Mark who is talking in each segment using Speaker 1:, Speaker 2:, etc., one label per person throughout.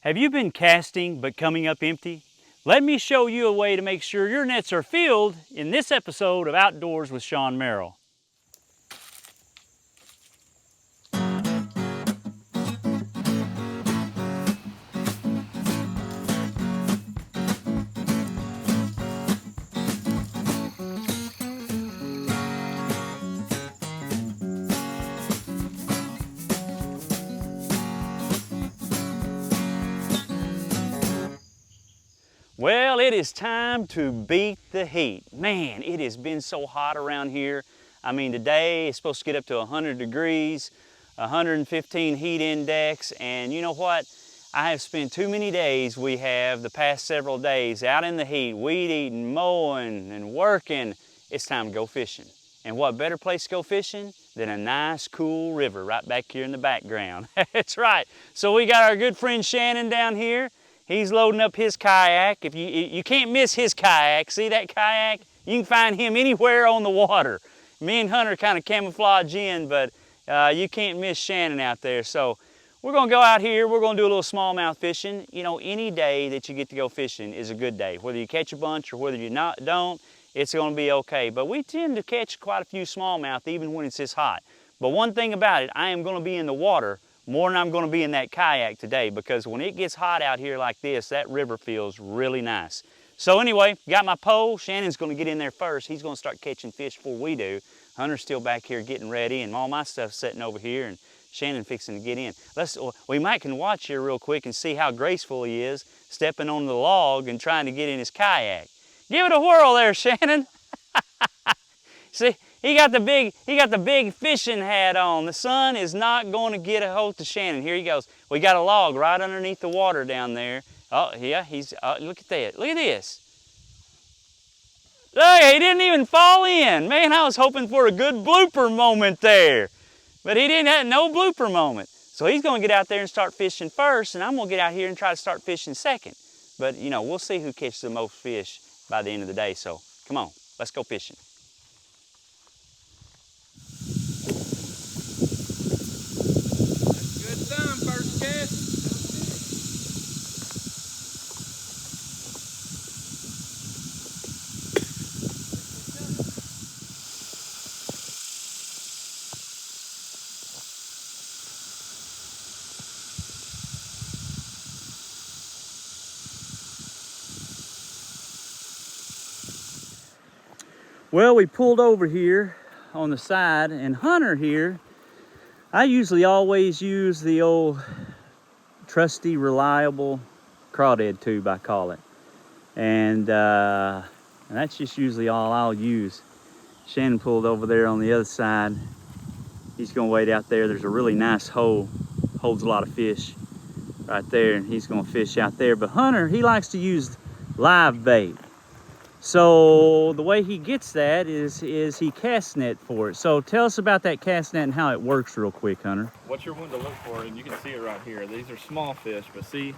Speaker 1: Have you been casting but coming up empty? Let me show you a way to make sure your nets are filled in this episode of Outdoors with Shaun Merrell. Well, it is time to beat the heat. Man, it has been so hot around here. I mean, today it's supposed to get up to 100 degrees, 115 heat index, and you know what? I have spent too many days, we have, the past several days, out in the heat, weed eating, mowing, and working. It's time to go fishing. And what better place to go fishing than a nice, cool river right back here in the background. That's right. So we got our good friend Shannon down here. He's loading up his kayak. If you can't miss his kayak. See that kayak? You can find him anywhere on the water. Me and Hunter kind of camouflage in, but you can't miss Shannon out there. So we're gonna go out here, we're gonna do a little smallmouth fishing. You know, any day that you get to go fishing is a good day. Whether you catch a bunch or whether you don't, it's gonna be okay. But we tend to catch quite a few smallmouth even when it's this hot. But one thing about it, I am gonna be in the water more than I'm going to be in that kayak today, because when it gets hot out here like this, that river feels really nice. So anyway, got my pole. Shannon's going to get in there first. He's going to start catching fish before we do. Hunter's still back here getting ready, and all my stuff's sitting over here, and Shannon fixing to get in. We might can watch here real quick and see how graceful he is, stepping on the log and trying to get in his kayak. Give it a whirl there, Shannon. See? He got the big fishing hat on. The sun is not going to get a hold to Shannon. Here he goes. We got a log right underneath the water down there. Oh yeah, look at that. Look at this. Look, he didn't even fall in. Man, I was hoping for a good blooper moment there, but he didn't have no blooper moment. So he's going to get out there and start fishing first, and I'm going to get out here and try to start fishing second. But you know, we'll see who catches the most fish by the end of the day. So come on, let's go fishing. Well, we pulled over here on the side, and Hunter here, I usually always use the old trusty, reliable crawdad tube, I call it. And that's just usually all I'll use. Shannon pulled over there on the other side. He's gonna wait out there. There's a really nice hole, holds a lot of fish right there, and he's gonna fish out there. But Hunter, he likes to use live bait. So the way he gets that is he cast net for it. So tell us about that cast net and how it works real quick, Hunter.
Speaker 2: What you're wanting to look for, and you can see it right here, these are small fish, but see,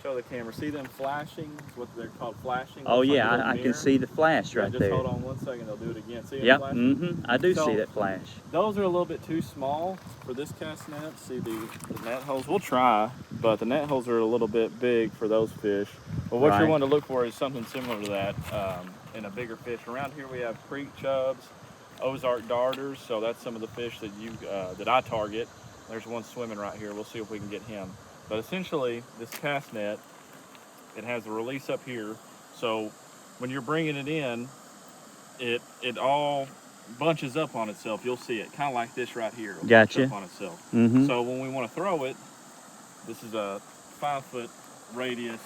Speaker 2: show the camera, see them flashing? It's what they're called, flashing.
Speaker 1: Oh yeah, I can see the flash right there.
Speaker 2: Just hold on 1 second, they'll do it again. See
Speaker 1: them
Speaker 2: flashing?
Speaker 1: I do see that flash.
Speaker 2: Those are a little bit too small for this cast net. See the net holes? We'll try, but the net holes are a little bit big for those fish. But what you're wanting to look for is something similar to that in a bigger fish. Around here we have creek chubs, Ozark darters, so that's some of the fish that that I target. There's one swimming right here. We'll see if we can get him. But essentially, this cast net, it has a release up here. So when you're bringing it in, it all bunches up on itself. You'll see it, kind of like this right here.
Speaker 1: Gotcha.
Speaker 2: Bunch up on itself.
Speaker 1: Mm-hmm.
Speaker 2: So when we want to throw it, this is a 5-foot radius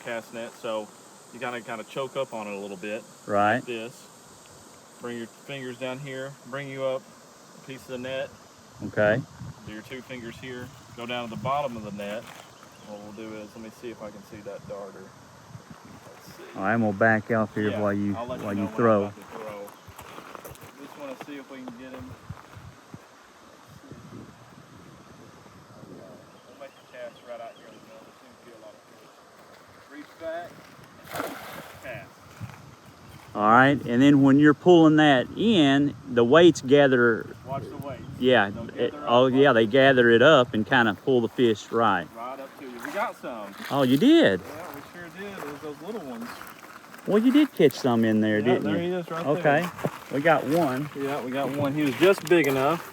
Speaker 2: cast net. So you gotta kind of choke up on it a little bit.
Speaker 1: Right.
Speaker 2: Like this. Bring your fingers down here. Bring you up a piece of the net.
Speaker 1: Okay.
Speaker 2: Do your 2 fingers here. Go down to the bottom of the net. What we'll do is, let me see if I can see that darter. Let's see.
Speaker 1: I'm gonna back off here while you throw.
Speaker 2: Just want to see if we can get him. We'll make the cast right out here in the middle. There seems to be a lot of fish. Reach back. Cast.
Speaker 1: All right, and then when you're pulling that in, the weights gather.
Speaker 2: Watch the weights.
Speaker 1: Yeah. They gather it up and kind of pull the fish right.
Speaker 2: Right up to you. We got some.
Speaker 1: Oh, you did?
Speaker 2: Yeah, we sure did. It was those little ones.
Speaker 1: Well, you did catch some in there,
Speaker 2: Yeah,
Speaker 1: didn't you?
Speaker 2: there he is right
Speaker 1: okay.
Speaker 2: there.
Speaker 1: We got one.
Speaker 2: Yeah, we got one. He was just big enough.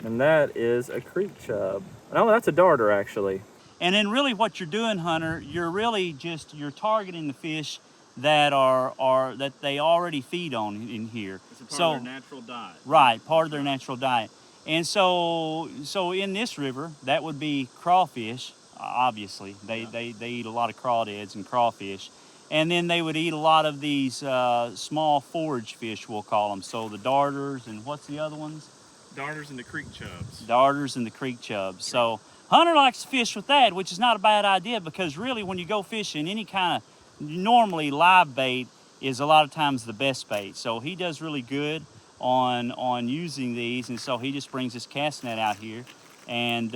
Speaker 2: And that is a creek chub. No, that's a darter, actually.
Speaker 1: And then really what you're doing, Hunter, you're really just, you're targeting the fish that that they already feed on in here.
Speaker 2: It's a part of their natural diet.
Speaker 1: Right, part of their natural diet. And so in this river, that would be crawfish, obviously. They eat a lot of crawdads and crawfish. And then they would eat a lot of these small forage fish, we'll call them. So the darters and what's the other ones?
Speaker 2: Darters and the creek chubs.
Speaker 1: Darters and the creek chubs. So Hunter likes to fish with that, which is not a bad idea because really when you go fishing, any kind of, normally live bait is a lot of times the best bait. So he does really good on using these, and so he just brings his cast net out here and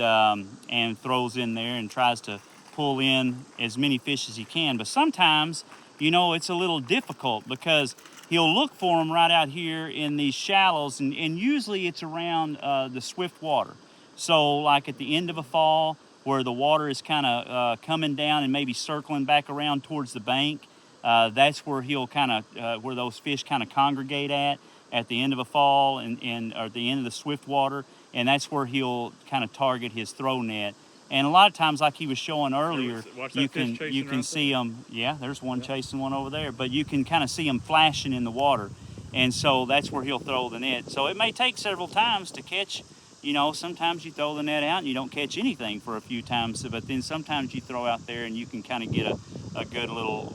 Speaker 1: throws in there and tries to pull in as many fish as he can. But sometimes, you know, it's a little difficult because he'll look for them right out here in these shallows, and usually it's around the swift water. So like at the end of a fall where the water is kind of coming down and maybe circling back around towards the bank, that's where he'll kind of, where those fish kind of congregate at the end of a fall and or at the end of the swift water, and that's where he'll kind of target his throw net. And a lot of times, like he was showing earlier, you can see them. Yeah, there's one chasing one over there, but you can kind of see them flashing in the water, and so that's where he'll throw the net. So it may take several times to catch. You know, sometimes you throw the net out and you don't catch anything for a few times, but then sometimes you throw out there and you can kind of get a good little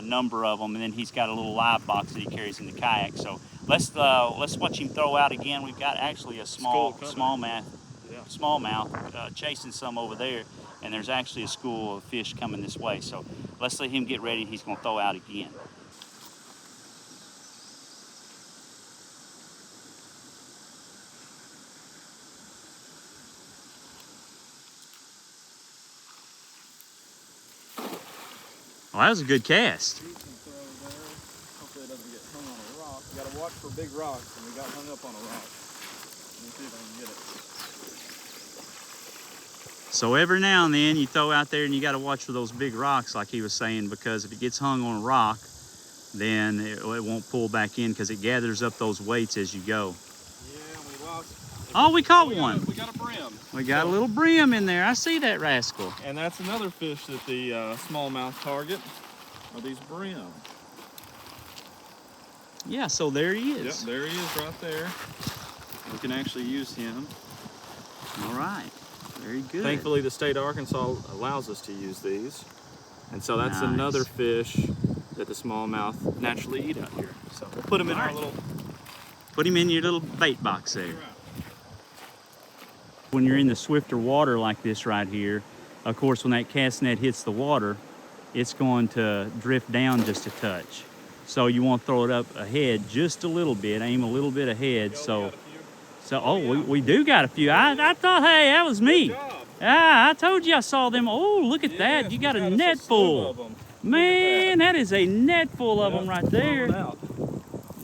Speaker 1: number of them. And then he's got a little live box that he carries in the kayak. So let's watch him throw out again. We've got actually a smallmouth chasing some over there, and there's actually a school of fish coming this way. So let's let him get ready. He's going to throw out again. Well, that was a good cast.
Speaker 2: Decent throw there. Hopefully it doesn't get hung on a rock. We got to watch for big rocks, and we got hung up on a rock. Let me see if I can get it.
Speaker 1: So every now and then you throw out there and you got to watch for those big rocks, like he was saying, because if it gets hung on a rock, then it won't pull back in because it gathers up those weights as you go.
Speaker 2: Yeah, we lost.
Speaker 1: Oh, we caught one.
Speaker 2: We got a brim.
Speaker 1: We got a little brim in there. I see that rascal.
Speaker 2: And that's another fish that the smallmouth target are these brim.
Speaker 1: Yeah, so there he is.
Speaker 2: Yep, there he is right there. We can actually use him.
Speaker 1: All right, very good.
Speaker 2: Thankfully, the state of Arkansas allows us to use these. And so that's
Speaker 1: Nice.
Speaker 2: another fish that the smallmouth naturally eat out here. So we'll put him in our little...
Speaker 1: Put him in your little bait box there. When you're in the swifter water like this right here, of course, when that cast net hits the water, it's going to drift down just a touch. So you want to throw it up ahead just a little bit, aim a little bit ahead. We do got a few. I thought, hey, that was me. I told you I saw them. Oh, look at that. You got a net full. Man, that is a net full of them right there.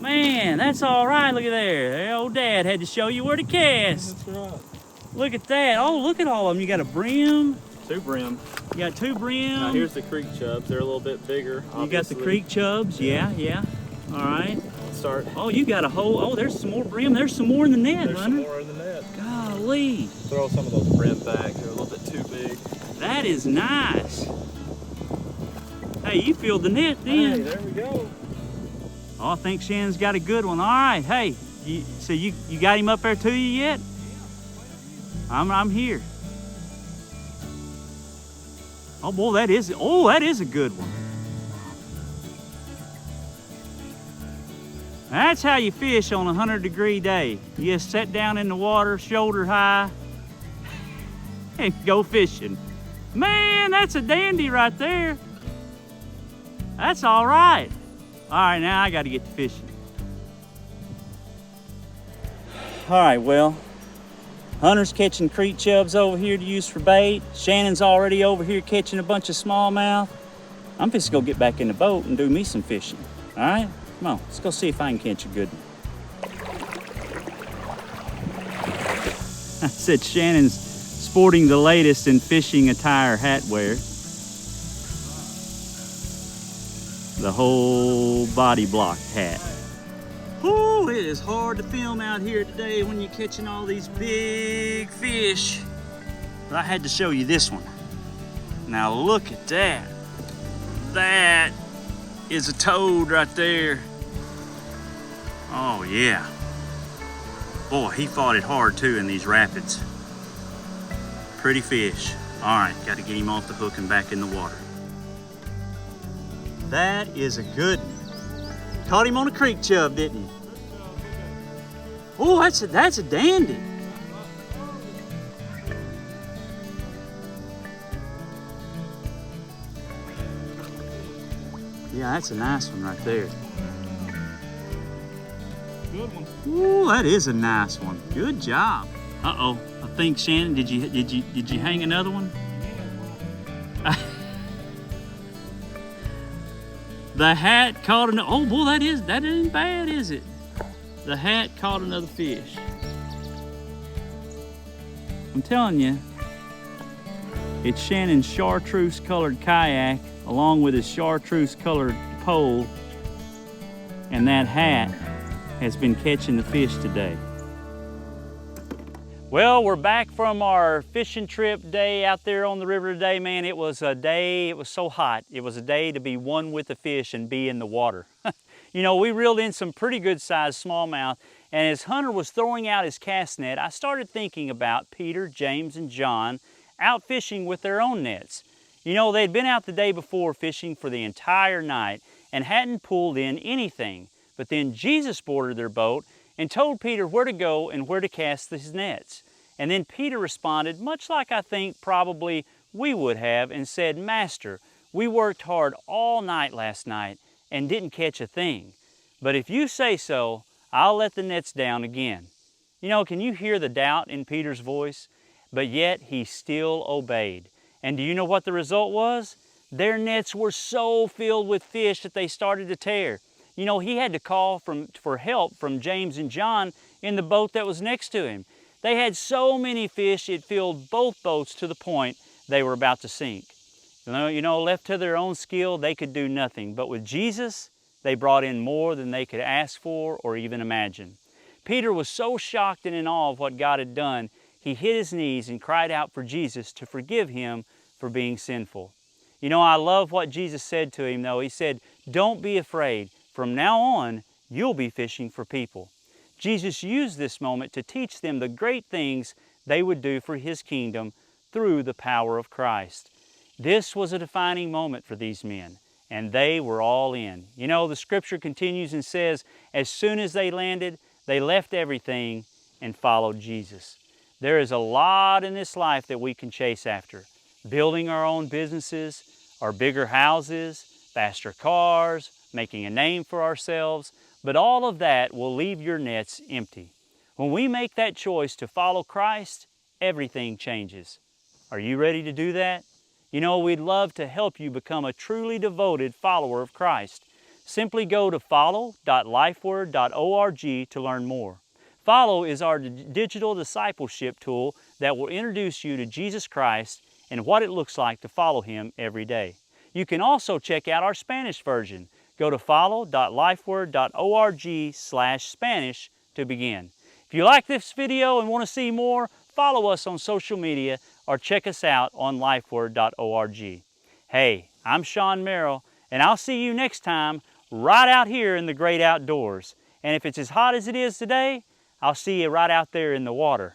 Speaker 1: Man, that's all right. Look at there. Old Dad had to show you where to cast.
Speaker 2: That's right.
Speaker 1: Look at that. Oh, look at all of them. You got a brim.
Speaker 2: Two brim.
Speaker 1: You got two brim.
Speaker 2: Now here's the creek chubs. They're a little bit bigger. Obviously.
Speaker 1: You got the creek chubs. Yeah. All right.
Speaker 2: Let's start.
Speaker 1: Oh, you got a whole. Oh, there's some more brim. There's some more in the net,
Speaker 2: There's
Speaker 1: Hunter.
Speaker 2: some more in the net.
Speaker 1: Golly.
Speaker 2: Throw some of those brim back. They're a little bit too big.
Speaker 1: That is nice. Hey, you filled the net then.
Speaker 2: Hey, there we go.
Speaker 1: Oh, I think Shannon's got a good one. All right. Hey, so you got him up there to you yet? I'm here. Oh boy, that is a good one. That's how you fish on a 100-degree day. You just sit down in the water, shoulder high, and go fishing. Man, that's a dandy right there. That's all right. All right, now I got to get to fishing. All right, well, Hunter's catching creek chubs over here to use for bait. Shannon's already over here catching a bunch of smallmouth. I'm just gonna get back in the boat and do me some fishing. All right, come on, let's go see if I can catch a good one. I said Shannon's sporting the latest in fishing attire hat wear. The whole body block hat. Ooh, it is hard to film out here today when you're catching all these big fish. But I had to show you this one. Now look at that. That is a toad right there. Oh yeah. Boy, he fought it hard too in these rapids. Pretty fish. All right, got to get him off the hook and back in the water. That is a good one. Caught him on a creek chub, didn't he? Oh, that's a dandy. Yeah, that's a nice one right there.
Speaker 2: Good one.
Speaker 1: Ooh, that is a nice one. Good job. Uh-oh. I think Shannon, did you hang another one? The hat caught another. Oh boy, that isn't bad, is it? The hat caught another fish. I'm telling you, it's Shannon's chartreuse colored kayak along with his chartreuse colored pole, and that hat has been catching the fish today. Well, we're back from our fishing trip day out there on the river today. Man, it was a day, it was so hot. It was a day to be one with the fish and be in the water. You know, we reeled in some pretty good sized smallmouth, and as Hunter was throwing out his cast net, I started thinking about Peter, James, and John out fishing with their own nets. You know, they'd been out the day before fishing for the entire night and hadn't pulled in anything. But then Jesus boarded their boat and told Peter where to go and where to cast his nets. And then Peter responded, much like I think probably we would have, and said, Master, we worked hard all night last night and didn't catch a thing. But if you say so, I'll let the nets down again. You know, can you hear the doubt in Peter's voice? But yet he still obeyed. And do you know what the result was? Their nets were so filled with fish that they started to tear. You know, he had to call for help from James and John in the boat that was next to him. They had so many fish, it filled both boats to the point they were about to sink. You know, left to their own skill, they could do nothing. But with Jesus, they brought in more than they could ask for or even imagine. Peter was so shocked and in awe of what God had done, he hit his knees and cried out for Jesus to forgive him for being sinful. You know, I love what Jesus said to him, though. He said, don't be afraid. From now on, you'll be fishing for people. Jesus used this moment to teach them the great things they would do for His kingdom through the power of Christ. This was a defining moment for these men, and they were all in. You know, the scripture continues and says, as soon as they landed, they left everything and followed Jesus. There is a lot in this life that we can chase after. Building our own businesses, our bigger houses, faster cars, making a name for ourselves, but all of that will leave your nets empty. When we make that choice to follow Christ, everything changes. Are you ready to do that? You know, we'd love to help you become a truly devoted follower of Christ. Simply go to follow.lifeword.org to learn more. Follow is our digital discipleship tool that will introduce you to Jesus Christ and what it looks like to follow Him every day. You can also check out our Spanish version. Go to follow.lifeword.org/Spanish to begin. If you like this video and want to see more, follow us on social media or check us out on lifeword.org. Hey, I'm Shaun Merrell, and I'll see you next time right out here in the great outdoors. And if it's as hot as it is today, I'll see you right out there in the water.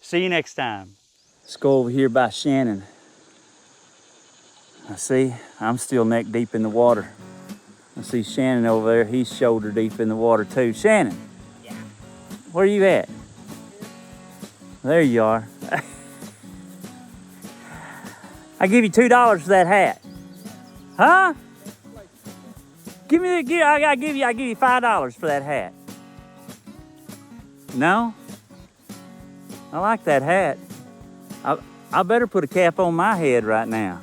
Speaker 1: See you next time. Let's go over here by Shannon. I see, I'm still neck deep in the water. I see Shannon over there, he's shoulder deep in the water too. Shannon, yeah. Where are you at? There you are. I give you $2 for that hat. Huh? I give you $5 for that hat. No? I like that hat. I better put a cap on my head right now.